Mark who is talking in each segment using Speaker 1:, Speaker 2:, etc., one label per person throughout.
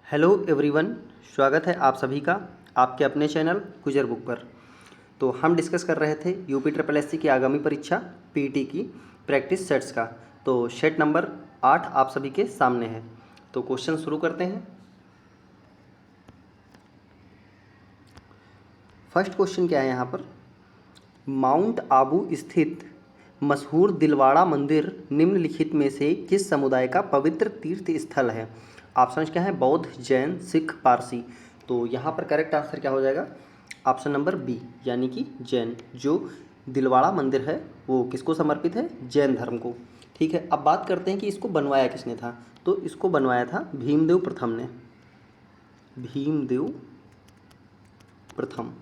Speaker 1: Hello everyone, स्वागत है आप सभी का आपके अपने चैनल गुजर बुक पर। तो हम डिस्कस कर रहे थे यूपी ट्रिपल एससी की आगामी परीक्षा पीटी की प्रैक्टिस सेट्स का। तो सेट नंबर 8 आप सभी के सामने है। तो क्वेश्चन शुरू करते हैं। फर्स्ट क्वेश्चन क्या है यहाँ पर, माउंट आबू स्थित मशहूर दिलवाड़ा मंदिर निम्नलिखित में से किस समुदाय का पवित्र तीर्थ स्थल है। ऑप्शन क्या है, बौद्ध, जैन, सिख, पारसी। तो यहाँ पर करेक्ट आंसर क्या हो जाएगा, ऑप्शन नंबर बी यानी कि जैन। जो दिलवाड़ा मंदिर है वो किसको समर्पित है, जैन धर्म को। ठीक है, अब बात करते हैं कि इसको बनवाया किसने था। तो इसको बनवाया था भीमदेव प्रथम ने, भीमदेव प्रथम।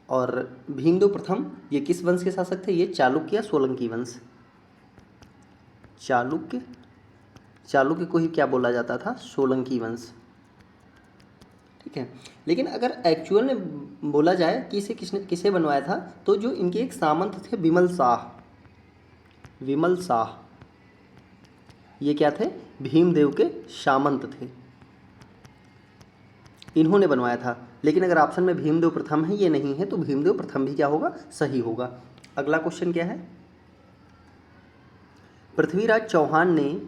Speaker 1: और भीमदेव प्रथम ये किस वंश के शासक थे, ये चालुक्य या सोलंकी वंश। चालुक्य, चालुक्य को ही क्या बोला जाता था, सोलंकी वंश। ठीक है, लेकिन अगर एक्चुअल में बोला जाए कि इसे किसे बनवाया था, तो जो इनके एक सामंत थे विमल शाह, विमल शाह ये क्या थे, भीमदेव के सामंत थे, इन्होंने बनवाया था। लेकिन अगर ऑप्शन में भीमदेव प्रथम है, ये नहीं है, तो भीमदेव प्रथम भी क्या होगा, सही होगा। अगला क्वेश्चन क्या है, पृथ्वीराज चौहान ने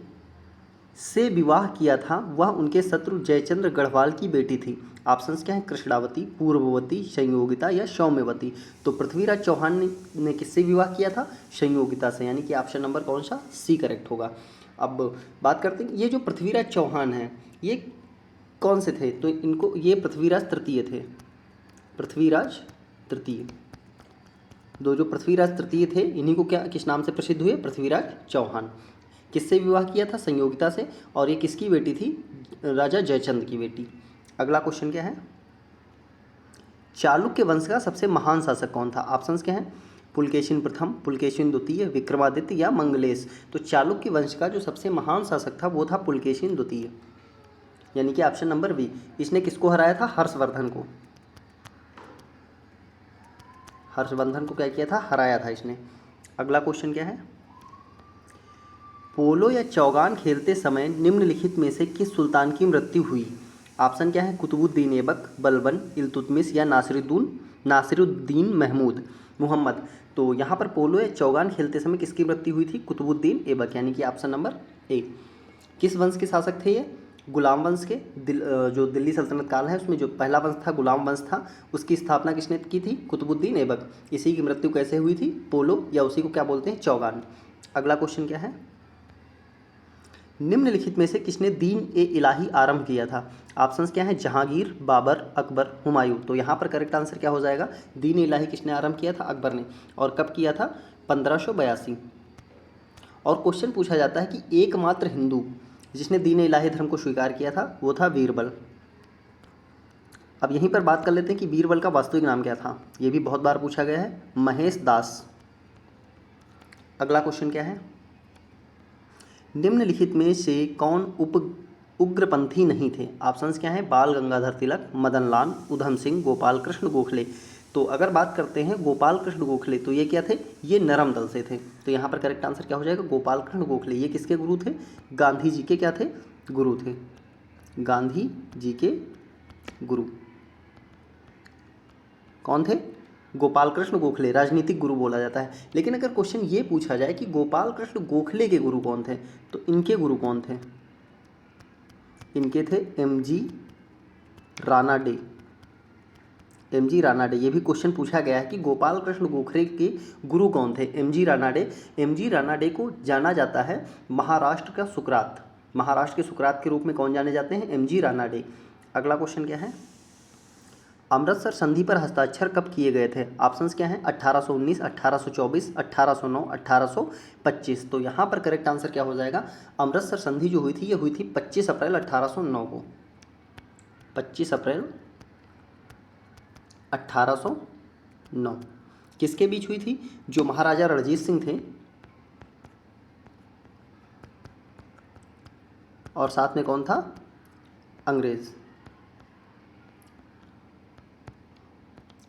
Speaker 1: से विवाह किया था वह उनके शत्रु जयचंद्र गढ़वाल की बेटी थी। ऑप्शंस क्या है, कृष्णावती, पूर्ववती, संयोगिता या सौम्यवती। तो पृथ्वीराज चौहान ने किससे विवाह किया था, संयोगिता से, यानी कि ऑप्शन नंबर कौन सा, सी करेक्ट होगा। अब बात करते हैं, ये जो पृथ्वीराज चौहान हैं ये कौन से थे, तो इनको ये पृथ्वीराज तृतीय थे, पृथ्वीराज तृतीय। दो जो पृथ्वीराज तृतीय थे इन्हीं को क्या किस नाम से प्रसिद्ध हुए, पृथ्वीराज चौहान। किससे विवाह किया था, संयोगिता से, और ये किसकी बेटी थी, राजा जयचंद की बेटी। अगला क्वेश्चन क्या है, चालुक्य वंश का सबसे महान शासक कौन था। ऑप्शंस क्या हैं, पुलकेशिन प्रथम, पुलकेशिन द्वितीय, विक्रमादित्य या मंगलेश। तो चालुक्य वंश का जो सबसे महान शासक था वो था पुलकेशिन द्वितीय, यानी कि ऑप्शन नंबर बी। इसने किसको हराया था, हर्षवर्धन को, हर्षवर्धन को क्या किया था, हराया था इसने। अगला क्वेश्चन क्या है, पोलो या चौगान खेलते समय निम्नलिखित में से किस सुल्तान की मृत्यु हुई। ऑप्शन क्या है, कुतुबुद्दीन ऐबक, बलबन, इल्तुतमिश या नासिरुद्दीन महमूद मोहम्मद। तो यहाँ पर पोलो या चौगान खेलते समय किसकी मृत्यु हुई थी, कुतुबुद्दीन ऐबक, यानी कि ऑप्शन नंबर ए। किस वंश के शासक थे ये, गुलाम वंश के। जो दिल्ली सल्तनत काल है उसमें जो पहला वंश था गुलाम वंश था, उसकी स्थापना किसने की थी, कुतुबुद्दीन ऐबक। इसी की मृत्यु कैसे हुई थी, पोलो, या उसी को क्या बोलते हैं, चौगान। अगला क्वेश्चन क्या है, निम्नलिखित में से किसने दीन ए इलाही आरंभ किया था। ऑप्शंस क्या हैं, जहांगीर, बाबर, अकबर, हुमायूं। तो यहाँ पर करेक्ट आंसर क्या हो जाएगा, दीन ए इलाही किसने आरंभ किया था, अकबर ने। और कब किया था, 1582। और क्वेश्चन पूछा जाता है कि एकमात्र हिंदू जिसने दीन ए इलाही धर्म को स्वीकार किया था वो था बीरबल। अब यहीं पर बात कर लेते हैं कि बीरबल का वास्तविक नाम क्या था, ये भी बहुत बार पूछा गया है, महेश दास। अगला क्वेश्चन क्या है, निम्नलिखित में से कौन उग्रपंथी नहीं थे। ऑप्शंस क्या हैं, बाल गंगाधर तिलक, मदन लाल, उधम सिंह, गोपाल कृष्ण गोखले। तो अगर बात करते हैं गोपाल कृष्ण गोखले, तो ये क्या थे, ये नरम दल से थे। तो यहाँ पर करेक्ट आंसर क्या हो जाएगा, गोपाल कृष्ण गोखले। ये किसके गुरु थे, गांधी जी के क्या थे, गुरु थे, गांधी जी के गुरु। कौन थे, गोपाल कृष्ण गोखले, राजनीतिक गुरु बोला जाता है। लेकिन अगर क्वेश्चन ये पूछा जाए कि गोपाल कृष्ण गोखले के गुरु कौन थे, तो इनके गुरु कौन थे, इनके थे एमजी रानाडे, एमजी रानाडे। ये भी क्वेश्चन पूछा गया है कि गोपाल कृष्ण गोखले के गुरु कौन थे, एमजी रानाडे। एमजी रानाडे को जाना जाता है महाराष्ट्र का सुकरात, महाराष्ट्र के सुकरात के रूप में कौन जाने जाते हैं, एमजी रानाडे। अगला क्वेश्चन क्या है, अमृतसर संधि पर हस्ताक्षर कब किए गए थे। ऑप्शंस क्या हैं, 1819, 1824, 1809, 1825। तो यहाँ पर करेक्ट आंसर क्या हो जाएगा, अमृतसर संधि जो हुई थी ये हुई थी 25 अप्रैल 1809 को, 25 अप्रैल 1809। किसके बीच हुई थी, जो महाराजा रणजीत सिंह थे और साथ में कौन था, अंग्रेज।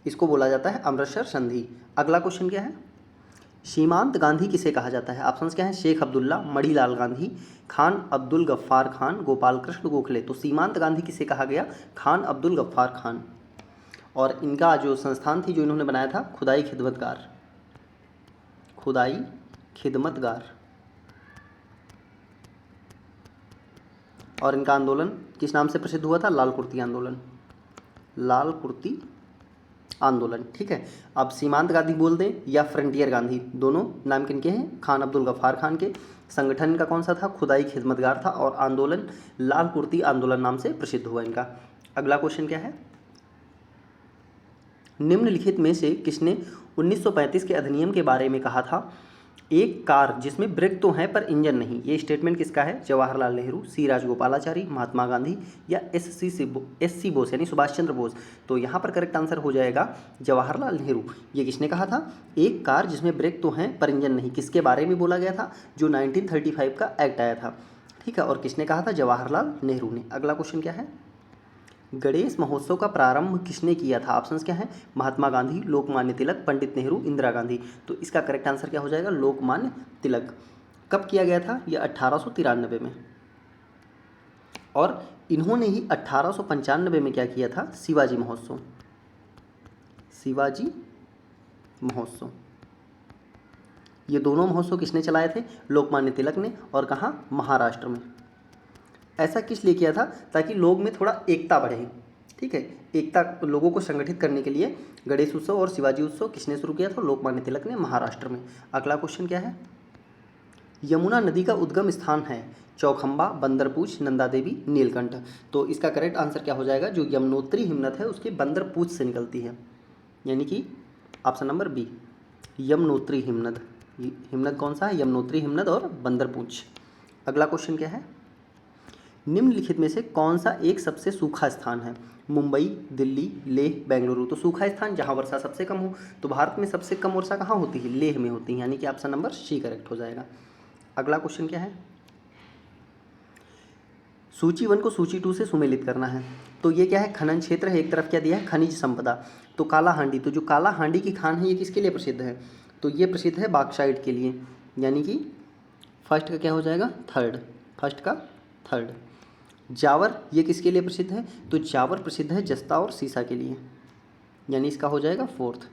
Speaker 1: इसको बोला जाता है अमृतसर संधि। अगला क्वेश्चन क्या है, सीमांत गांधी किसे कहा जाता है? ऑप्शंस क्या हैं? शेख अब्दुल्ला, मणिलाल गांधी, खान अब्दुल गफ्फार खान, गोपाल कृष्ण गोखले। तो सीमांत गांधी किसे कहा गया? खान अब्दुल गफ्फार खान। और इनका जो संस्थान थी जो इन्होंने बनाया था, खुदाई खिदमतगार, खुदाई खिदमतगार। और इनका आंदोलन किस नाम से प्रसिद्ध हुआ था? लाल कुर्ती आंदोलन, लाल कुर्ती आंदोलन। ठीक है, अब सीमांत गांधी बोल दें या फ्रंटियर गांधी, दोनों नाम किनके हैं? खान अब्दुल गफ्फार खान के। संगठन इनका कौन सा था? खुदाई खिदमतगार था। और आंदोलन लाल कुर्ती आंदोलन नाम से प्रसिद्ध हुआ इनका। अगला क्वेश्चन क्या है? निम्नलिखित में से किसने 1935 के अधिनियम के बारे में कहा था? एक कार जिसमें ब्रेक तो हैं पर इंजन नहीं। ये स्टेटमेंट किसका है? जवाहरलाल नेहरू, सी राजगोपालाचारी, महात्मा गांधी या एस सी बोस यानी सुभाष चंद्र बोस। तो यहाँ पर करेक्ट आंसर हो जाएगा जवाहरलाल नेहरू। ये किसने कहा था? एक कार जिसमें ब्रेक तो हैं पर इंजन नहीं, किसके बारे में बोला गया था? जो 1935 का एक्ट आया था। ठीक है, और किसने कहा था? जवाहरलाल नेहरू ने। अगला क्वेश्चन क्या है? गणेश महोत्सव का प्रारंभ किसने किया था? ऑप्शंस क्या हैं? महात्मा गांधी, लोकमान्य तिलक, पंडित नेहरू, इंदिरा गांधी। तो इसका करेक्ट आंसर क्या हो जाएगा? लोकमान्य तिलक। कब किया गया था? यह 1893 में। और इन्होंने ही 1895 में क्या किया था? शिवाजी महोत्सव, शिवाजी महोत्सव। ये दोनों महोत्सव किसने चलाए थे? लोकमान्य तिलक ने। और कहाँ? महाराष्ट्र में। ऐसा किस लिए किया था? ताकि लोग में थोड़ा एकता बढ़े। ठीक है, एकता लोगों को संगठित करने के लिए गणेश उत्सव और शिवाजी उत्सव किसने शुरू किया था? लोकमान्य तिलक ने, महाराष्ट्र में। अगला क्वेश्चन क्या है? यमुना नदी का उद्गम स्थान है? चौखंबा, बंदरपूछ, नंदा देवी, नीलकंठ। तो इसका करेक्ट आंसर क्या हो जाएगा? जो यमुनोत्री हिमनद है उसके बंदरपूछ से निकलती है, यानी कि ऑप्शन नंबर बी, यमुनोत्री हिमनद। हिमनद कौन सा है? यमुनोत्री हिमनद और बंदरपूछ। अगला क्वेश्चन क्या है? निम्नलिखित में से कौन सा एक सबसे सूखा स्थान है? मुंबई, दिल्ली, लेह, बेंगलुरु। तो सूखा स्थान जहां वर्षा सबसे कम हो। तो भारत में सबसे कम वर्षा कहाँ होती है? लेह में होती है, यानी कि ऑप्शन नंबर सी करेक्ट हो जाएगा। अगला क्वेश्चन क्या है? सूची 1 को सूची 2 से सुमेलित करना है। तो ये क्या है? खनन क्षेत्र है। एक तरफ क्या दिया है? खनिज संपदा। तो काला हांडी, तो जो काला हांडी की खान है ये किसके लिए प्रसिद्ध है? तो ये प्रसिद्ध है बॉक्साइट के लिए, यानी कि फर्स्ट का क्या हो जाएगा? थर्ड, फर्स्ट का थर्ड। जावर ये किसके लिए प्रसिद्ध है? तो जावर प्रसिद्ध है जस्ता और सीसा के लिए, यानी इसका हो जाएगा फोर्थ।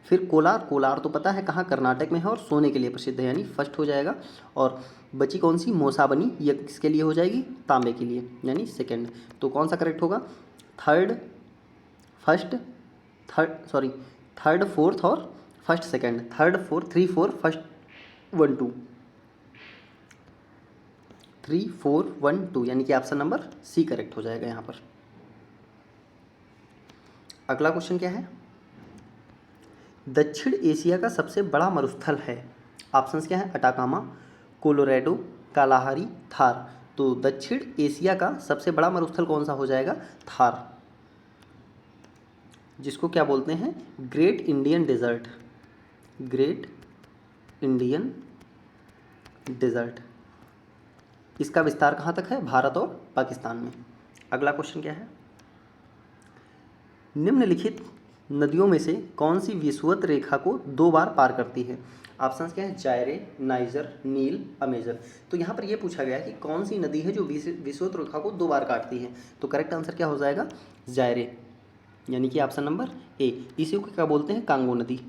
Speaker 1: फिर कोलार, कोलार तो पता है कहाँ? कर्नाटक में है और सोने के लिए प्रसिद्ध है, यानी फर्स्ट हो जाएगा। और बची कौन सी? मौसाबनी, ये किसके लिए हो जाएगी? तांबे के लिए, यानी सेकंड। तो कौन सा करेक्ट होगा? थर्ड, फर्स्ट, थर्ड फोर्थ और first second. Third fourth, 3 4 first 1 2, 3 4 1 2, यानी कि ऑप्शन नंबर सी करेक्ट हो जाएगा यहाँ पर। अगला क्वेश्चन क्या है? दक्षिण एशिया का सबसे बड़ा मरुस्थल है? ऑप्शंस क्या है? Atacama, Colorado, Kalahari, Thar. तो दक्षिण एशिया का सबसे बड़ा मरुस्थल कौन सा हो जाएगा? थार, जिसको क्या बोलते हैं? Great Indian desert, great Indian desert. इसका विस्तार कहाँ तक है? भारत और पाकिस्तान में। अगला क्वेश्चन क्या है? निम्नलिखित नदियों में से कौन सी विषुवत रेखा को 2 बार पार करती है? ऑप्शंस क्या है? जायरे, नाइजर, नील, अमेजर। तो यहाँ पर यह पूछा गया है कि कौन सी नदी है जो विषुवत रेखा को 2 बार काटती है? तो करेक्ट आंसर क्या हो जाएगा? जायरे, यानी कि ऑप्शन नंबर ए। इसी को क्या बोलते हैं? कांगो नदी।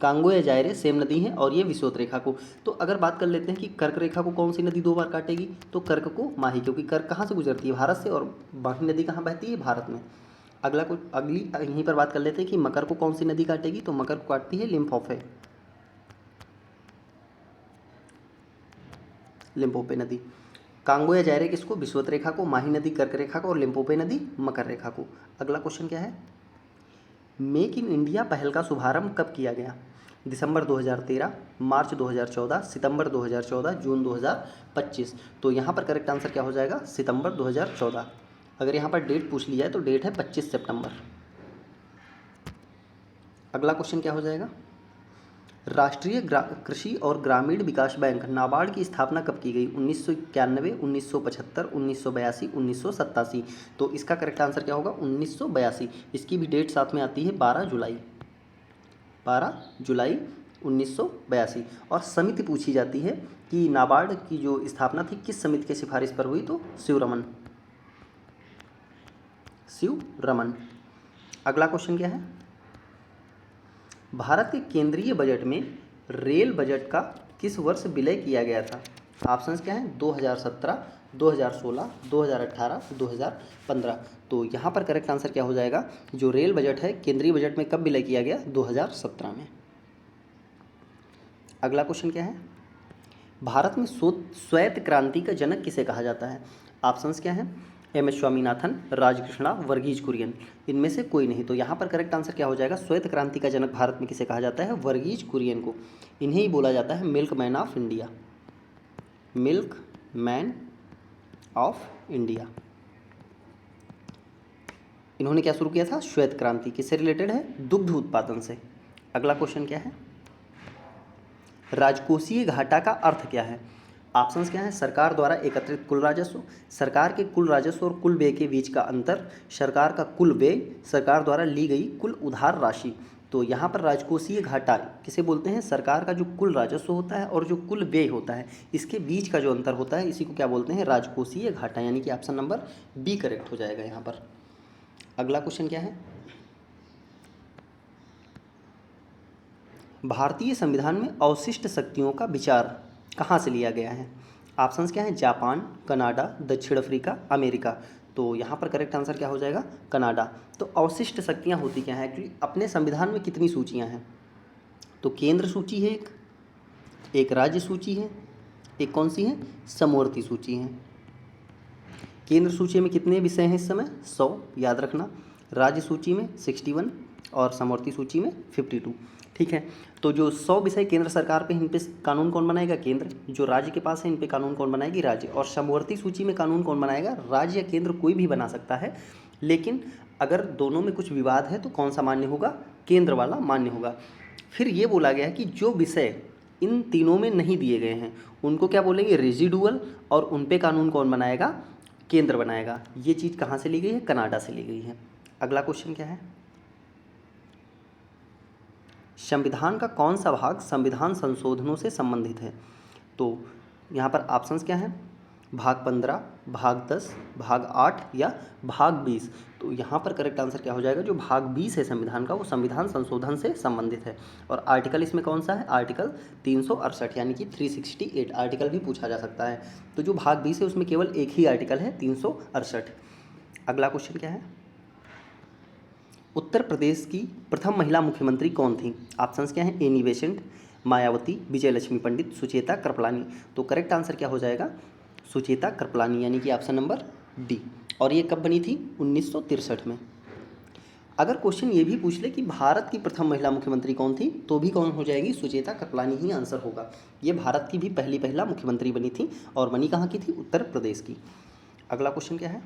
Speaker 1: कांगो या जायरे सेम नदी है और ये विषुवत रेखा को। तो अगर बात कर लेते हैं कि कर्क रेखा को कौन सी नदी 2 बार काटेगी? तो कर्क को माही, क्योंकि कर्क कहाँ से गुजरती है? भारत से, और बाकी नदी कहाँ बहती है? भारत में। अगली यहीं पर बात कर लेते हैं कि मकर को कौन सी नदी काटेगी? तो मकर को काटती है लिम्फोफे, लिम्पोपे नदी। कांगो या जायरे किसको? विषुवत रेखा को, माही नदी कर्क रेखा को, और लिम्पोपे नदी मकर रेखा को। अगला क्वेश्चन क्या है? मेक इन इंडिया पहल का शुभारंभ कब किया गया? दिसंबर 2013, मार्च 2014, सितंबर 2014, जून 2025। तो यहाँ पर करेक्ट आंसर क्या हो जाएगा? सितंबर 2014। अगर यहाँ पर डेट पूछ लिया है तो डेट है 25 सितंबर। अगला क्वेश्चन क्या हो जाएगा? राष्ट्रीय कृषि और ग्रामीण विकास बैंक नाबार्ड की स्थापना कब की गई? 1991, 1975, 1982, 1987। तो इसका करेक्ट आंसर क्या होगा? 1982। इसकी भी डेट साथ में आती है 12 जुलाई, 12 जुलाई 1982। और समिति पूछी जाती है कि नाबार्ड की जो स्थापना थी किस समिति की सिफारिश पर हुई, तो शिवरमन। अगला क्वेश्चन क्या है, भारत के केंद्रीय बजट में रेल बजट का किस वर्ष विलय किया गया था? ऑप्शंस क्या हैं, 2017, 2016, 2018, 2015। तो यहाँ पर करेक्ट आंसर क्या हो जाएगा, जो रेल बजट है केंद्रीय बजट में कब विलय किया गया, 2017 में। अगला क्वेश्चन क्या है, भारत में श्वेत क्रांति का जनक किसे कहा जाता है? ऑप्शंस क्या हैं, एम एस स्वामीनाथन, राजकृष्णा, वर्गीज कुरियन। इनमें से कोई नहीं। तो यहाँ पर करेक्ट आंसर क्या हो जाएगा, श्वेत क्रांति का जनक भारत में किसे कहा जाता है, वर्गीज कुरियन को। इन्हें ही बोला जाता है milk man of India. Milk man of India. इन्होंने क्या शुरू किया था, श्वेत क्रांति। किससे रिलेटेड है, दुग्ध उत्पादन से। अगला क्वेश्चन क्या है, राजकोषीय घाटा का अर्थ क्या है? ऑप्शंस क्या हैं, सरकार द्वारा एकत्रित कुल राजस्व, सरकार के कुल राजस्व और कुल व्यय के बीच का अंतर, सरकार का कुल व्यय, सरकार द्वारा ली गई कुल उधार राशि। तो यहाँ पर राजकोषीय घाटा किसे बोलते हैं, सरकार का जो कुल राजस्व होता है और जो कुल व्यय होता है इसके बीच का जो अंतर होता है इसी को क्या बोलते हैं, राजकोषीय घाटा। यानी कि ऑप्शन नंबर बी करेक्ट हो जाएगा यहाँ पर। अगला क्वेश्चन क्या है, भारतीय संविधान में अवशिष्ट शक्तियों का विचार कहाँ से लिया गया है? ऑप्शंस क्या हैं, जापान, कनाडा, दक्षिण अफ्रीका, अमेरिका। तो यहाँ पर करेक्ट आंसर क्या हो जाएगा, कनाडा। तो अवशिष्ट शक्तियाँ होती क्या हैं, एक्चुअली अपने संविधान में कितनी सूचियाँ हैं? तो केंद्र सूची है एक राज्य सूची है, एक कौन सी है, समवर्ती सूची है। केंद्र सूची में कितने विषय हैं इस समय, 100 याद रखना। राज्य सूची में 61 और समवर्ती सूची में 52। ठीक है, तो जो 100 विषय केंद्र सरकार पे, इन पे कानून कौन बनाएगा, केंद्र। जो राज्य के पास है इन पे कानून कौन बनाएगी, राज्य। और समवर्ती सूची में कानून कौन बनाएगा, राज्य या केंद्र, कोई भी बना सकता है। लेकिन अगर दोनों में कुछ विवाद है तो कौन सा मान्य होगा, केंद्र वाला मान्य होगा। फिर ये बोला गया है कि जो विषय इन तीनों में नहीं दिए गए हैं उनको क्या बोलेंगे, रेजिडुअल, और उन पे कानून कौन बनाएगा, केंद्र बनाएगा। ये चीज़ कहाँ से ली गई है, कनाडा से ली गई है। अगला क्वेश्चन क्या है, संविधान का कौन सा भाग संविधान संशोधनों से संबंधित है? तो यहाँ पर ऑप्शंस क्या हैं, भाग 15, भाग 10, भाग 8 या भाग 20। तो यहाँ पर करेक्ट आंसर क्या हो जाएगा, जो भाग 20 है संविधान का वो संविधान संशोधन से संबंधित है। और आर्टिकल इसमें कौन सा है, आर्टिकल 368 यानी कि 368 आर्टिकल भी पूछा जा सकता है। तो जो भाग 20 है उसमें केवल एक ही आर्टिकल है, 368। अगला क्वेश्चन क्या है, उत्तर प्रदेश की प्रथम महिला मुख्यमंत्री कौन थी? ऑप्शंस क्या हैं, एनी बेसेंट, मायावती, विजयलक्ष्मी पंडित, सुचेता कृपलानी। तो करेक्ट आंसर क्या हो जाएगा, सुचेता कृपलानी, यानी कि ऑप्शन नंबर डी। और ये कब बनी थी, 1963 में। अगर क्वेश्चन ये भी पूछ ले कि भारत की प्रथम महिला मुख्यमंत्री कौन थी, तो भी कौन हो जाएगी, सुचेता कृपलानी ही आंसर होगा। ये भारत की भी पहली महिला मुख्यमंत्री बनी थी, और बनी कहाँ की थी, उत्तर प्रदेश की। अगला क्वेश्चन क्या है,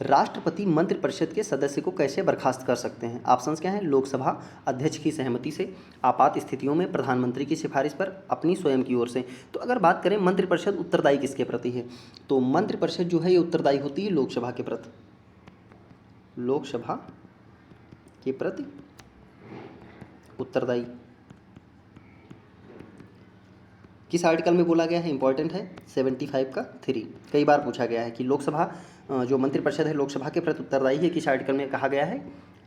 Speaker 1: राष्ट्रपति मंत्रिपरिषद के सदस्य को कैसे बर्खास्त कर सकते हैं? ऑप्शंस क्या हैं, लोकसभा अध्यक्ष की सहमति से, आपात स्थितियों में प्रधानमंत्री की सिफारिश पर, अपनी स्वयं की ओर से। तो अगर बात करें मंत्रिपरिषद उत्तरदायी किसके प्रति है, तो मंत्रिपरिषद जो है ये उत्तरदायी होती है लोकसभा के प्रति। लोकसभा के प्रति उत्तरदायी किस आर्टिकल में बोला गया है, इंपॉर्टेंट है, 75 का 3। कई बार पूछा गया है कि लोकसभा जो मंत्रिपरिषद है लोकसभा के प्रति उत्तरदायी है, किस आर्टिकल में कहा गया है,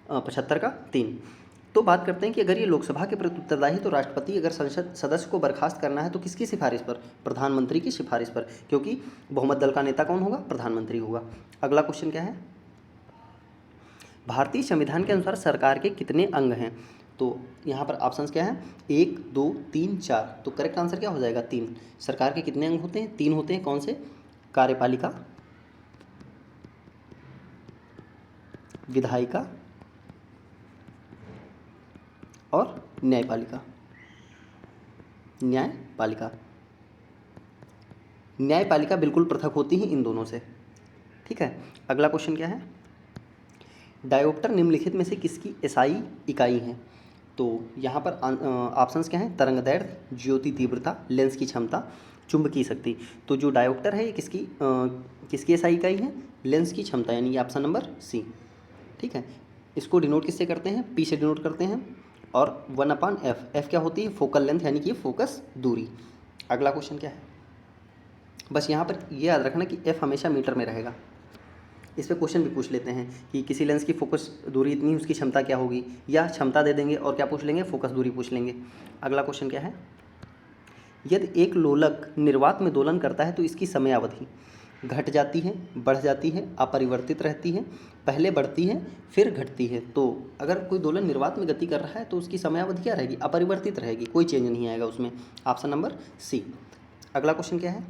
Speaker 1: 75 का 3। तो बात करते हैं कि अगर ये लोकसभा के प्रति उत्तरदायी है तो राष्ट्रपति अगर संसद सदस्य को बर्खास्त करना है तो किसकी सिफारिश पर, प्रधानमंत्री की सिफारिश पर, क्योंकि बहुमत दल का नेता कौन होगा, प्रधानमंत्री होगा। अगला क्वेश्चन क्या है, भारतीय संविधान के अनुसार सरकार के कितने अंग हैं? तो यहाँ पर ऑप्शंस क्या हैं, 1, 2, 3, 4। तो करेक्ट आंसर क्या हो जाएगा, 3। सरकार के कितने अंग होते हैं, 3 होते हैं। कौन से, कार्यपालिका, विधायिका और न्यायपालिका। न्यायपालिका बिल्कुल पृथक होती है इन दोनों से। ठीक है, अगला क्वेश्चन क्या है, डायोप्टर निम्नलिखित में से किसकी एसआई इकाई है? तो यहाँ पर ऑप्शंस क्या हैं, तरंगदैर्घ्य, ज्योति तीव्रता, लेंस की क्षमता, चुंबकीय शक्ति। तो जो डायोप्टर है ये किसकी एसआई इकाई है, लेंस की क्षमता, यानी ऑप्शन नंबर सी। ठीक है, इसको डिनोट किससे करते हैं, पी से डिनोट करते हैं। और 1/f, f क्या होती है? फोकल लेंथ, यानी कि फोकस दूरी। अगला क्वेश्चन क्या है? बस यहाँ पर ये याद रखना कि f हमेशा मीटर में रहेगा। इस पर क्वेश्चन भी पूछ लेते हैं कि किसी लेंस की फोकस दूरी इतनी, उसकी क्षमता क्या होगी, या क्षमता दे देंगे और क्या पूछ लेंगे? फोकस दूरी पूछ लेंगे। अगला क्वेश्चन क्या है? यदि एक लोलक निर्वात में दोलन करता है तो इसकी समय अवधि घट जाती है, बढ़ जाती है, अपरिवर्तित रहती है, पहले बढ़ती है फिर घटती है। तो अगर कोई दोलन निर्वात में गति कर रहा है तो उसकी समय अवधि क्या रहेगी? अपरिवर्तित रहेगी, कोई चेंज नहीं आएगा उसमें। Option number C. अगला क्वेश्चन क्या है?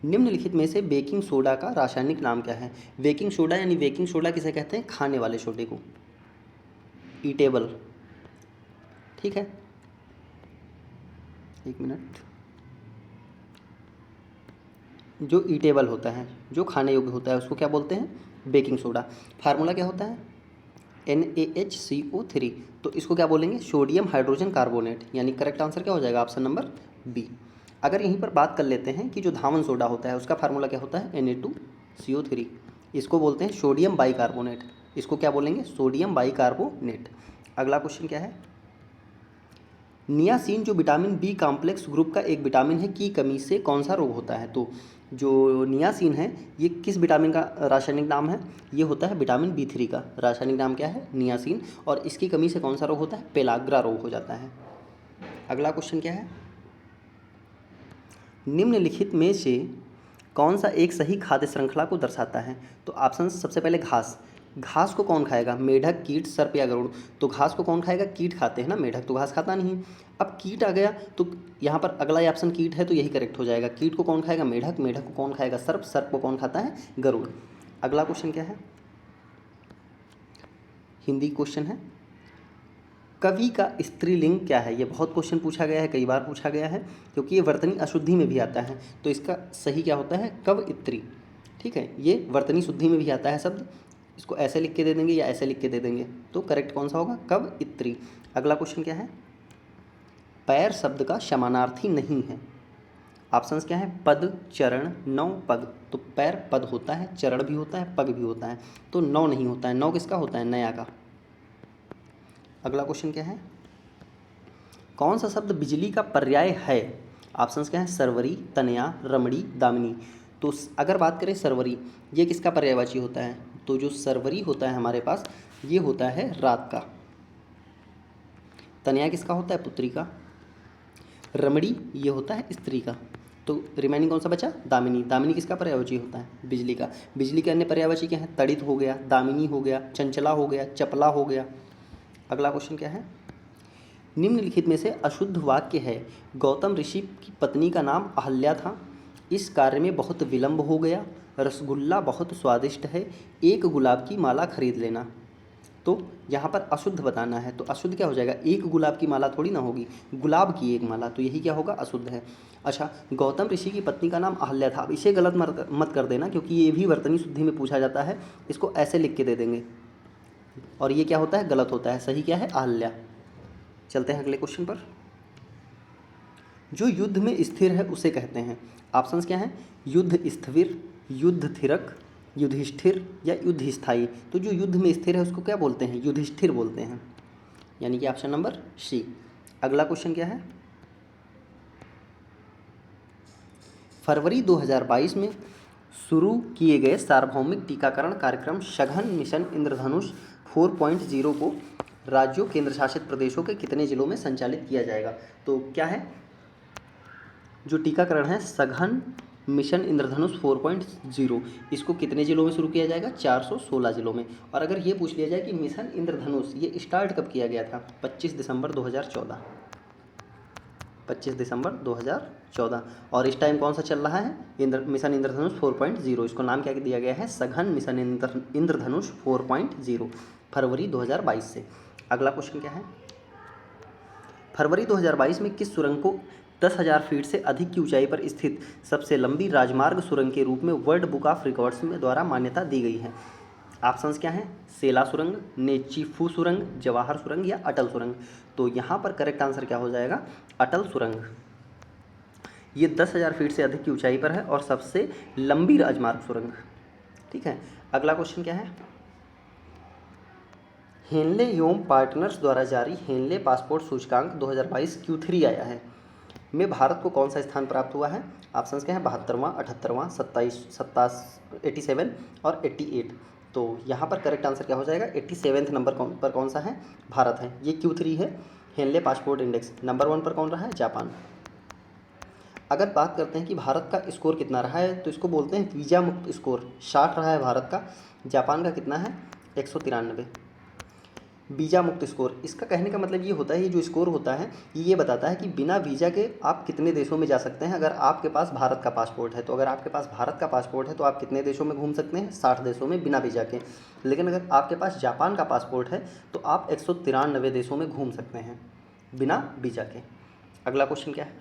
Speaker 1: निम्नलिखित में से बेकिंग सोडा का रासायनिक नाम क्या है? बेकिंग सोडा यानी बेकिंग सोडा किसे कहते हैं? खाने वाले सोडे को, ईटेबल। ठीक है, एक मिनट। जो ईटेबल होता है, जो खाने योग्य होता है, उसको क्या बोलते हैं? Baking soda. फार्मूला क्या होता है? NaHCO3। तो इसको क्या बोलेंगे? Sodium hydrogen carbonate. यानी करेक्ट आंसर क्या हो जाएगा? Option number B. अगर यहीं पर बात कर लेते हैं कि जो धावन सोडा होता है उसका फार्मूला क्या होता है? Na2CO3। इसको बोलते हैं सोडियम बाइकार्बोनेट। इसको क्या बोलेंगे? Sodium bicarbonate. अगला क्वेश्चन क्या है? नियासिन जो विटामिन बी कॉम्प्लेक्स ग्रुप का एक विटामिन है की कमी से कौन सा रोग होता है? तो जो नियासिन है ये किस विटामिन का रासायनिक नाम है? ये होता है विटामिन B3 का। रासायनिक नाम क्या है? नियासिन। और इसकी कमी से कौन सा रोग होता है? पेलाग्रा रोग हो जाता है। अगला क्वेश्चन क्या है? निम्नलिखित में से कौन सा एक सही खाद्य श्रृंखला को दर्शाता है? तो ऑप्शन सबसे पहले घास। घास को कौन खाएगा? मेढक, कीट, सर्प या गरुड़। तो घास को कौन खाएगा? कीट खाते हैं ना, मेढक तो घास खाता नहीं। अब कीट आ गया तो यहाँ पर अगला ऑप्शन कीट है तो यही करेक्ट हो जाएगा। कीट को कौन खाएगा? मेढक। मेढक को कौन खाएगा? सर्प। सर्प को कौन खाता है? गरुड़। अगला क्वेश्चन क्या है? हिंदी क्वेश्चन है। कवि का स्त्रीलिंग क्या है? ये बहुत क्वेश्चन पूछा गया है, कई बार पूछा गया है, क्योंकि ये वर्तनी अशुद्धि में भी आता है। तो इसका सही क्या होता है? कवयित्री। ठीक है, ये वर्तनी शुद्धि में भी आता है शब्द। इसको ऐसे लिख के दे देंगे या ऐसे लिख के दे देंगे, तो करेक्ट कौन सा होगा? कवयित्री। अगला क्वेश्चन क्या है? पैर शब्द का समानार्थी नहीं है। ऑप्शंस क्या है? पद, चरण, नौ, पग। तो पैर पद होता है, चरण भी होता है, पग भी होता है, तो नौ नहीं होता है। नौ किसका होता है? नया का। अगला क्वेश्चन क्या है? कौन सा शब्द बिजली का पर्याय है? ऑप्शंस क्या है? सरवरी, तनया, रमणी, दामिनी। तो अगर बात करें सरवरी, ये किसका पर्यायवाची होता है? तो जो सरवरी होता है हमारे पास, ये होता है रात का। तनया किसका होता है? पुत्री का। रमणी ये होता है स्त्री का। तो रिमेनिंग कौन सा बचा? दामिनी। दामिनी किसका पर्यायवाची होता है? बिजली का। बिजली के अन्य पर्यायवाची क्या है? तड़ित हो गया, दामिनी हो गया, चंचला हो गया, चपला हो गया। अगला क्वेश्चन क्या है? निम्नलिखित में से अशुद्ध वाक्य है। गौतम ऋषि की पत्नी का नाम अहल्या था। इस कार्य में बहुत विलंब हो गया। रसगुल्ला बहुत स्वादिष्ट है। एक गुलाब की माला खरीद लेना। तो यहाँ पर अशुद्ध बताना है, तो अशुद्ध क्या हो जाएगा? एक गुलाब की माला थोड़ी ना होगी, गुलाब की एक माला, तो यही क्या होगा? अशुद्ध है। अच्छा, गौतम ऋषि की पत्नी का नाम अहल्या था। अब इसे गलत मत कर देना, क्योंकि ये भी वर्तनी शुद्धि में पूछा जाता है। इसको ऐसे लिख के दे देंगे, और ये क्या होता है? गलत होता है। सही क्या है? अहल्या। चलते हैं अगले क्वेश्चन पर। जो युद्ध में स्थिर है उसे कहते हैं। ऑप्शंस क्या हैं? युद्ध स्थिर, युद्ध थिरक, युधिष्ठिर या युद्ध स्थायी। तो जो युद्ध में स्थिर है उसको क्या बोलते हैं? युधिष्ठिर बोलते हैं, यानी कि ऑप्शन नंबर सी। अगला क्वेश्चन क्या है? फरवरी 2022 में शुरू किए गए सार्वभौमिक टीकाकरण कार्यक्रम सघन मिशन इंद्रधनुष 4.0 को राज्यों, केंद्र शासित प्रदेशों के कितने जिलों में संचालित किया जाएगा? तो क्या है? जो टीकाकरण है सघन मिशन इंद्रधनुष 4.0, इसको कितने जिलों में शुरू किया जाएगा? 416 जिलों में। और अगर ये पूछ लिया जाए कि मिशन इंद्रधनुष ये स्टार्ट कब किया गया था? 25 दिसंबर 2014। 25 दिसंबर 2014। और इस टाइम कौन सा चल रहा है? मिशन इंद्रधनुष 4.0। इसको नाम क्या दिया गया है? सघन मिशन इंद्रधनुष 4.0, फरवरी 2022 से। अगला क्वेश्चन क्या है? फरवरी 2022 में किस सुरंग को 10,000 फीट से अधिक की ऊंचाई पर स्थित सबसे लंबी राजमार्ग सुरंग के रूप में वर्ल्ड बुक ऑफ रिकॉर्ड्स में द्वारा मान्यता दी गई है? ऑप्शंस क्या हैं? सेला सुरंग, नेचीफू सुरंग, जवाहर सुरंग या अटल सुरंग। तो यहाँ पर करेक्ट आंसर क्या हो जाएगा? अटल सुरंग। ये 10,000 फीट से अधिक की ऊंचाई पर है और सबसे लंबी राजमार्ग सुरंग। ठीक है, अगला क्वेश्चन क्या है? हेनले योम पार्टनर्स द्वारा जारी हेनले पासपोर्ट सूचकांक 2022 Q3 आया है में भारत को कौन सा स्थान प्राप्त हुआ है? ऑप्शंस क्या हैं? 72वां, 78वां, 87 और 88। तो यहाँ पर करेक्ट आंसर क्या हो जाएगा? 87वें नंबर पर कौन सा है? भारत है। ये Q3 है हेनले पासपोर्ट इंडेक्स। नंबर 1 पर कौन रहा है? जापान। अगर बात करते हैं कि भारत का स्कोर कितना रहा है, तो इसको बोलते हैं वीज़ा मुक्त स्कोर। 60 रहा है भारत का। जापान का कितना है? 193। वीज़ा मुक्त स्कोर, इसका कहने का मतलब ये होता है, ये जो स्कोर होता है ये बताता है कि बिना वीज़ा के आप कितने देशों में जा सकते हैं। अगर आपके पास भारत का पासपोर्ट है, तो अगर आपके पास भारत का पासपोर्ट है तो आप कितने देशों में घूम सकते हैं? 60 देशों में बिना वीज़ा के। लेकिन अगर आपके पास जापान का पासपोर्ट है तो आप 193 देशों में घूम सकते हैं बिना वीज़ा के। अगला क्वेश्चन क्या है?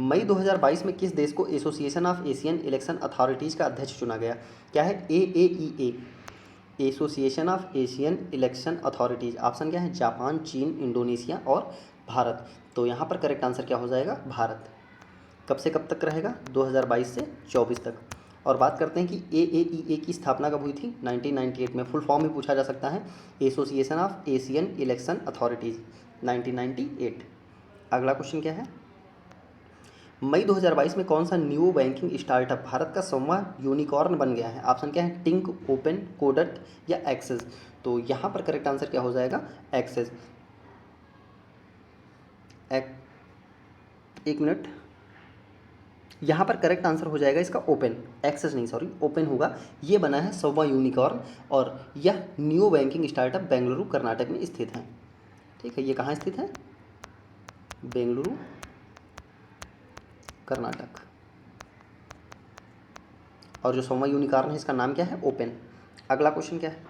Speaker 1: मई 2022 में किस देश को association of Asian election authorities का अध्यक्ष चुना गया? क्या है? AAEA, association of Asian election authorities. Option क्या है? जापान, चीन, इंडोनेशिया और भारत। तो यहाँ पर करेक्ट आंसर क्या हो जाएगा? भारत। कब से कब तक रहेगा? 2022 से 24 तक। और बात करते हैं कि AAEA की स्थापना कब हुई थी? 1998 में। फुल फॉर्म भी पूछा जा सकता है, association of Asian election authorities, 1998। अगला क्वेश्चन क्या है? मई 2022 में कौन सा न्यू बैंकिंग स्टार्टअप भारत का 100वां यूनिकॉर्न बन गया है? ऑप्शन क्या है? टिंक, ओपन, कोडट या एक्सेस। तो यहाँ पर करेक्ट आंसर क्या हो जाएगा? एक्सेस। एक मिनट, यहाँ पर करेक्ट आंसर हो जाएगा इसका ओपन, एक्सेस नहीं, सॉरी, ओपन होगा। ये बना है 100वां यूनिकॉर्न और यह new banking startup Bengaluru Karnataka में स्थित है। ठीक है, ये कहाँ स्थित है? बेंगलुरु कर्नाटक। और जो 100वां यूनिकॉर्न है इसका नाम क्या है? ओपन। अगला क्वेश्चन क्या है?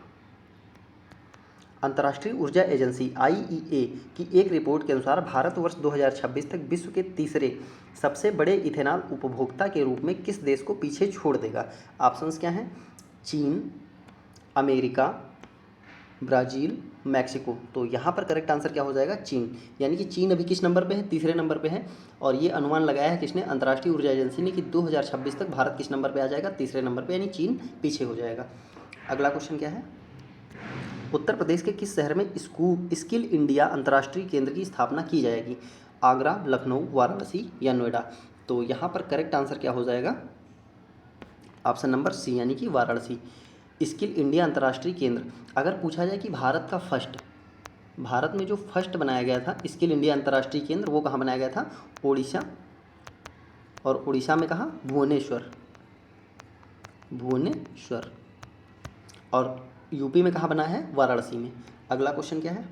Speaker 1: अंतर्राष्ट्रीय ऊर्जा एजेंसी IEA की एक रिपोर्ट के अनुसार भारत वर्ष 2026 तक विश्व के तीसरे सबसे बड़े इथेनॉल उपभोक्ता के रूप में किस देश को पीछे छोड़ देगा? ऑप्शंस क्या हैं? चीन, अमेरिका, ब्राज़ील, मैक्सिको। तो यहाँ पर करेक्ट आंसर क्या हो जाएगा? चीन। यानी कि चीन अभी किस नंबर पे है? तीसरे नंबर पे है। और ये अनुमान लगाया है किसने? अंतर्राष्ट्रीय ऊर्जा एजेंसी ने, कि 2026 तक भारत किस नंबर पे आ जाएगा? तीसरे नंबर पे, यानी चीन पीछे हो जाएगा। अगला क्वेश्चन क्या है? उत्तर प्रदेश के किस शहर में स्किल इंडिया अंतर्राष्ट्रीय केंद्र की स्थापना की जाएगी? आगरा, लखनऊ, वाराणसी या नोएडा। तो यहाँ पर करेक्ट आंसर क्या हो जाएगा? ऑप्शन नंबर सी, यानी कि वाराणसी। स्किल इंडिया अंतर्राष्ट्रीय केंद्र, अगर पूछा जाए कि भारत में जो फर्स्ट बनाया गया था स्किल इंडिया अंतर्राष्ट्रीय केंद्र, वो कहाँ बनाया गया था? ओडिशा। और उड़ीसा में कहाँ? भुवनेश्वर। और यूपी में कहाँ बना है? वाराणसी में। अगला क्वेश्चन क्या है?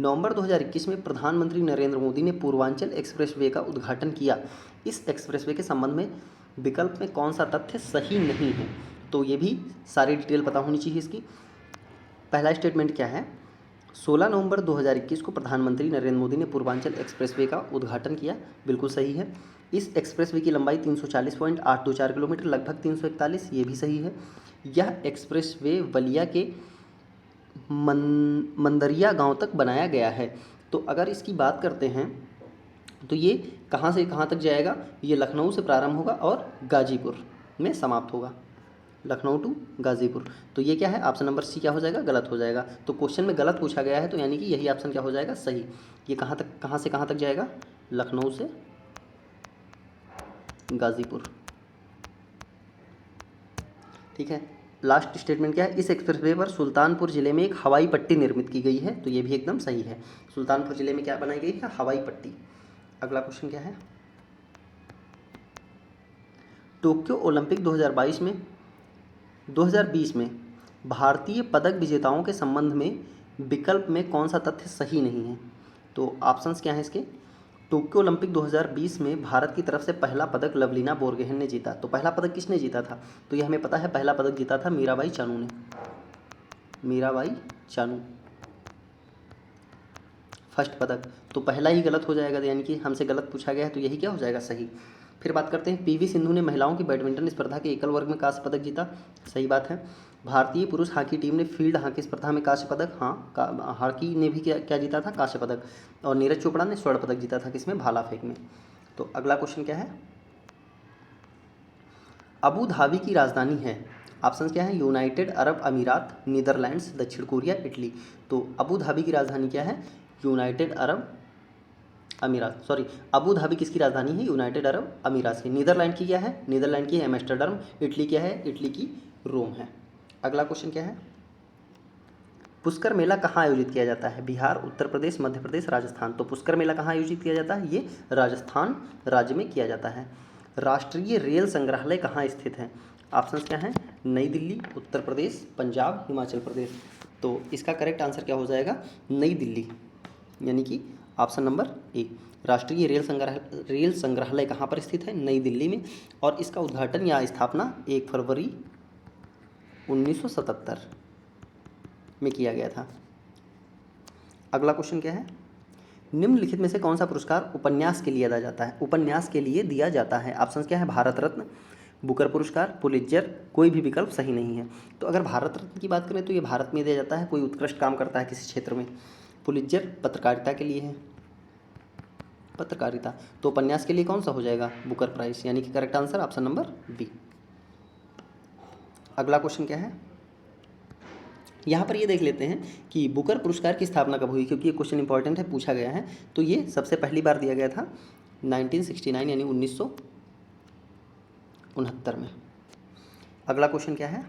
Speaker 1: नवंबर 2021 में प्रधानमंत्री नरेंद्र मोदी ने पूर्वांचल एक्सप्रेसवे का उद्घाटन किया। इस एक्सप्रेसवे के संबंध में विकल्प में कौन सा तथ्य सही नहीं है? तो ये भी सारी डिटेल पता होनी चाहिए इसकी। पहला स्टेटमेंट क्या है? 16 नवंबर 2021 को प्रधानमंत्री नरेंद्र मोदी ने पूर्वांचल एक्सप्रेसवे का उद्घाटन किया। बिल्कुल सही है। इस एक्सप्रेसवे की लंबाई 340.824 किलोमीटर, लगभग 341, ये भी सही है। यह एक्सप्रेसवे बलिया के मंदरिया गांव तक बनाया गया है। तो अगर इसकी बात करते हैं तो ये कहाँ से कहाँ तक जाएगा? ये लखनऊ से प्रारंभ होगा और गाजीपुर में समाप्त होगा। लखनऊ टू गाजीपुर। तो ये क्या है? ऑप्शन नंबर सी क्या हो जाएगा? गलत हो जाएगा। तो क्वेश्चन में गलत पूछा गया है, तो यानी कि यही ऑप्शन क्या हो जाएगा? सही। ये कहाँ से कहाँ तक जाएगा? लखनऊ से गाजीपुर। ठीक है। लास्ट स्टेटमेंट क्या है? इस एक्सप्रेसवे पर सुल्तानपुर जिले में एक हवाई पट्टी निर्मित की गई है। तो ये भी एकदम सही है। सुल्तानपुर जिले में क्या बनाई गई है? हवाई पट्टी। अगला क्वेश्चन क्या है? टोक्यो ओलंपिक 2020 में भारतीय पदक विजेताओं के संबंध में विकल्प में कौन सा तथ्य सही नहीं है? तो ऑप्शंस क्या हैं इसके? टोक्यो ओलंपिक 2020 में भारत की तरफ से पहला पदक लवलीना बोरगोहेन ने जीता। तो पहला पदक किसने जीता था? तो ये हमें पता है, पहला पदक जीता था मीराबाई चानू ने। मीराबाई चानू फर्स्ट पदक। तो पहला ही गलत हो जाएगा, यानी कि हमसे गलत पूछा गया है, तो यही क्या हो जाएगा? सही। फिर बात करते हैं, PV सिंधु ने महिलाओं की बैडमिंटन स्पर्धा के एकल वर्ग में कांस्य पदक जीता। सही बात है। भारतीय पुरुष हॉकी टीम ने फील्ड हॉकी स्पर्धा में कांस्य पदक, हॉकी ने भी क्या जीता था? कांस्य पदक। और नीरज चोपड़ा ने स्वर्ण पदक जीता था, किसमें? भाला फेंक में। तो अगला क्वेश्चन क्या है? अबू धाबी की राजधानी है ऑप्शन क्या है? यूनाइटेड अरब अमीरात, नीदरलैंड्स, दक्षिण कोरिया, इटली। तो अबू धाबी की राजधानी क्या है? यूनाइटेड अरब अमीरात, सॉरी, अबू धाबी किसकी राजधानी है? यूनाइटेड अरब अमीरात की। नीदरलैंड की क्या है? नीदरलैंड की है एम्स्टर्डम। इटली क्या है? इटली की रोम है। अगला क्वेश्चन क्या है? पुष्कर मेला कहाँ आयोजित किया जाता है? बिहार, उत्तर प्रदेश, मध्य प्रदेश, राजस्थान। तो पुष्कर मेला कहाँ आयोजित किया जाता है? ये राजस्थान राज्य में किया जाता है। राष्ट्रीय रेल संग्रहालय कहाँ स्थित है? ऑप्शन क्या हैं? नई दिल्ली, उत्तर प्रदेश, पंजाब, हिमाचल प्रदेश। तो इसका करेक्ट आंसर क्या हो जाएगा? नई दिल्ली, यानी कि ऑप्शन नंबर ए। राष्ट्रीय रेल संग्रहालय कहाँ पर स्थित है? नई दिल्ली में। और इसका उद्घाटन या स्थापना 1 फरवरी 1977 में किया गया था। अगला क्वेश्चन क्या है? निम्नलिखित में से कौन सा पुरस्कार उपन्यास के लिए दिया जाता है? उपन्यास के लिए दिया जाता है। ऑप्शन क्या है? भारत रत्न, बुकर पुरस्कार, पुलित्जर। कोई भी विकल्प सही नहीं है। तो अगर भारत रत्न की बात करें तो ये भारत में दिया जाता है, कोई उत्कृष्ट काम करता है किसी क्षेत्र में। पुलित्जर पत्रकारिता के लिए है, पत्रकारिता। तो उपन्यास के लिए कौन सा हो जाएगा? बुकर प्राइज, यानी कि correct answer option number B. अगला क्वेश्चन क्या है? यहाँ पर ये देख लेते हैं कि बुकर पुरस्कार की स्थापना कब हुई, क्योंकि ये क्वेश्चन इंपॉर्टेंट है, पूछा गया है। तो ये सबसे पहली बार दिया गया था 1969 यानी 1969 में। अगला क्वेश्चन क्या है?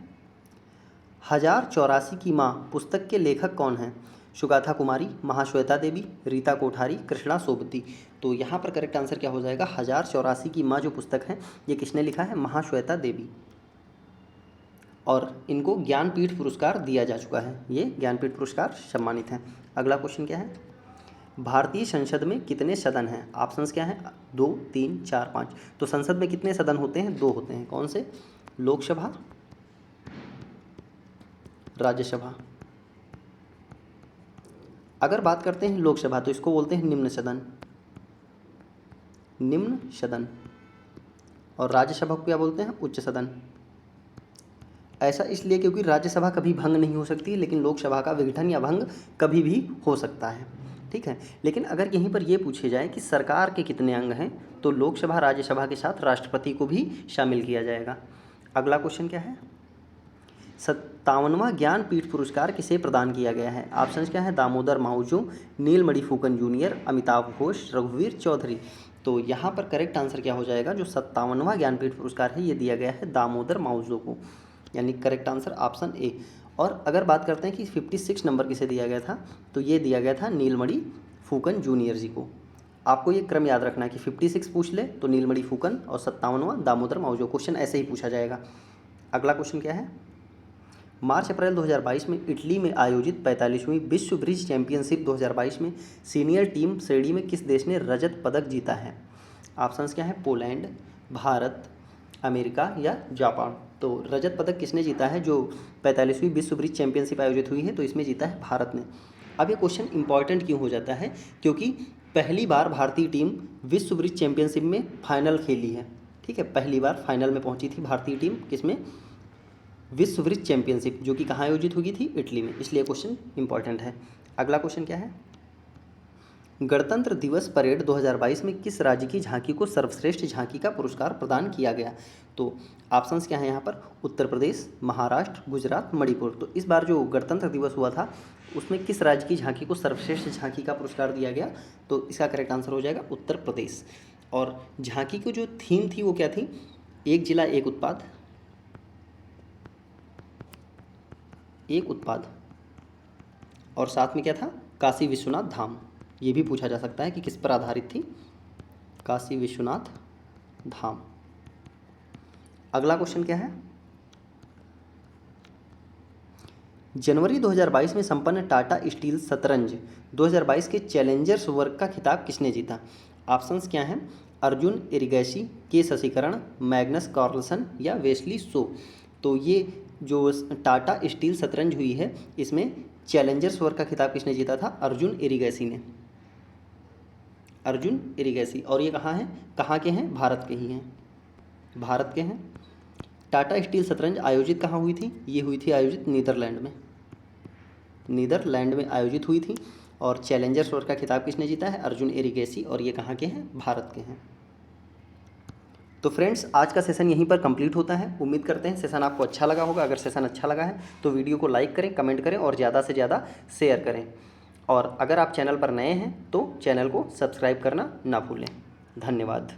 Speaker 1: 1084 की माँ पुस्तक के लेखक कौन हैं? सुगाथा कुमारी, महाश्वेता देवी, रीता कोठारी, कृष्णा सोबती। तो यहाँ पर करेक्ट आंसर क्या हो जाएगा? 1084 की माँ जो पुस्तक है ये किसने लिखा है? महाश्वेता देवी। और इनको ज्ञानपीठ पुरस्कार दिया जा चुका है, ये ज्ञानपीठ पुरस्कार सम्मानित हैं। अगला क्वेश्चन क्या है? भारतीय संसद में कितने सदन हैं? ऑप्शंस क्या हैं? 2, 3, 4, 5। तो संसद में कितने सदन होते हैं? 2 होते हैं। कौन से? लोकसभा, राज्यसभा। अगर बात करते हैं लोकसभा तो इसको बोलते हैं निम्न सदन, निम्न सदन। और राज्यसभा को क्या बोलते हैं? उच्च सदन। ऐसा इसलिए क्योंकि राज्यसभा कभी भंग नहीं हो सकती, लेकिन लोकसभा का विघटन या भंग कभी भी हो सकता है। ठीक है, लेकिन अगर यहीं पर यह पूछे जाए कि सरकार के कितने अंग हैं, तो लोकसभा राज्यसभा के साथ राष्ट्रपति को भी शामिल किया जाएगा। अगला क्वेश्चन क्या है? 57वां ज्ञानपीठ पुरस्कार किसे प्रदान किया गया है? ऑप्शंस क्या है? दामोदर माउजो, नीलमणि फुकन जूनियर, अमिताभ घोष, रघुवीर चौधरी। तो यहाँ पर करेक्ट आंसर क्या हो जाएगा? जो 57वां ज्ञानपीठ पुरस्कार है ये दिया गया है दामोदर माउजो को, यानी करेक्ट आंसर ऑप्शन ए। और अगर बात करते हैं कि 56 नंबर किसे दिया गया था, तो ये दिया गया था नीलमणि फुकन जूनियर जी को। आपको ये क्रम याद रखना है कि 56 पूछ ले तो नीलमणि फुकन और 57वां दामोदर माउजो। क्वेश्चन ऐसे ही पूछा जाएगा। अगला क्वेश्चन क्या है? मार्च अप्रैल 2022 में इटली में आयोजित 45वीं विश्व ब्रिज चैंपियनशिप 2022 में सीनियर टीम श्रेणी में किस देश ने रजत पदक जीता है? ऑप्शंस क्या है? पोलैंड, भारत, अमेरिका या जापान। तो रजत पदक किसने जीता है? जो 45वीं विश्व ब्रिज चैंपियनशिप आयोजित हुई है तो इसमें जीता है भारत ने। अब ये क्वेश्चन इंपॉर्टेंट क्यों हो जाता है? क्योंकि पहली बार भारतीय टीम विश्व ब्रिज चैंपियनशिप में फाइनल खेली है। ठीक है, पहली बार फाइनल में पहुंची थी भारतीय टीम, किसमें? विश्व ब्रिज चैंपियनशिप, जो कि कहाँ आयोजित हुई थी? इटली में, इसलिए क्वेश्चन इंपॉर्टेंट है। अगला क्वेश्चन क्या है? गणतंत्र दिवस परेड 2022 में किस राज्य की झांकी को सर्वश्रेष्ठ झांकी का पुरस्कार प्रदान किया गया? तो ऑप्शंस क्या हैं यहाँ पर? उत्तर प्रदेश, महाराष्ट्र, गुजरात, मणिपुर। तो इस बार जो गणतंत्र दिवस हुआ था उसमें किस राज्य की झांकी को सर्वश्रेष्ठ झांकी का पुरस्कार दिया गया? तो इसका करेक्ट आंसर हो जाएगा उत्तर प्रदेश। और झांकी को जो थीम थी वो क्या थी? एक जिला एक उत्पाद, एक उत्पाद। और साथ में क्या था? काशी विश्वनाथ धाम। ये भी पूछा जा सकता है कि किस पर आधारित थी? काशी विश्वनाथ धाम। अगला क्वेश्चन क्या है? जनवरी 2022 में संपन्न टाटा स्टील शतरंज 2022 के चैलेंजर्स वर्ग का खिताब किसने जीता? ऑप्शंस क्या हैं? अर्जुन एरिगैसी, के शशिकरण, मैग्नस कार्लसन या वेस्ली सो। तो ये जो टाटा स्टील शतरंज हुई है इसमें चैलेंजर्स वर्ग का खिताब किसने जीता था? अर्जुन एरिगैसी ने, अर्जुन एरिगैसी। और ये कहाँ हैं? कहाँ के हैं? भारत के ही हैं, भारत के हैं। टाटा स्टील शतरंज आयोजित कहाँ हुई थी? ये हुई थी आयोजित नीदरलैंड में, नीदरलैंड में आयोजित हुई थी। और चैलेंजर्स वर्ग का खिताब किसने जीता है? अर्जुन एरिगैसी। और ये कहाँ के हैं? भारत के हैं। तो फ्रेंड्स आज का सेशन यहीं पर कंप्लीट होता है। उम्मीद करते हैं सेशन आपको अच्छा लगा होगा। अगर सेशन अच्छा लगा है तो वीडियो को लाइक करें, कमेंट करें और ज़्यादा से ज़्यादा शेयर करें। और अगर आप चैनल पर नए हैं तो चैनल को सब्सक्राइब करना ना भूलें। धन्यवाद।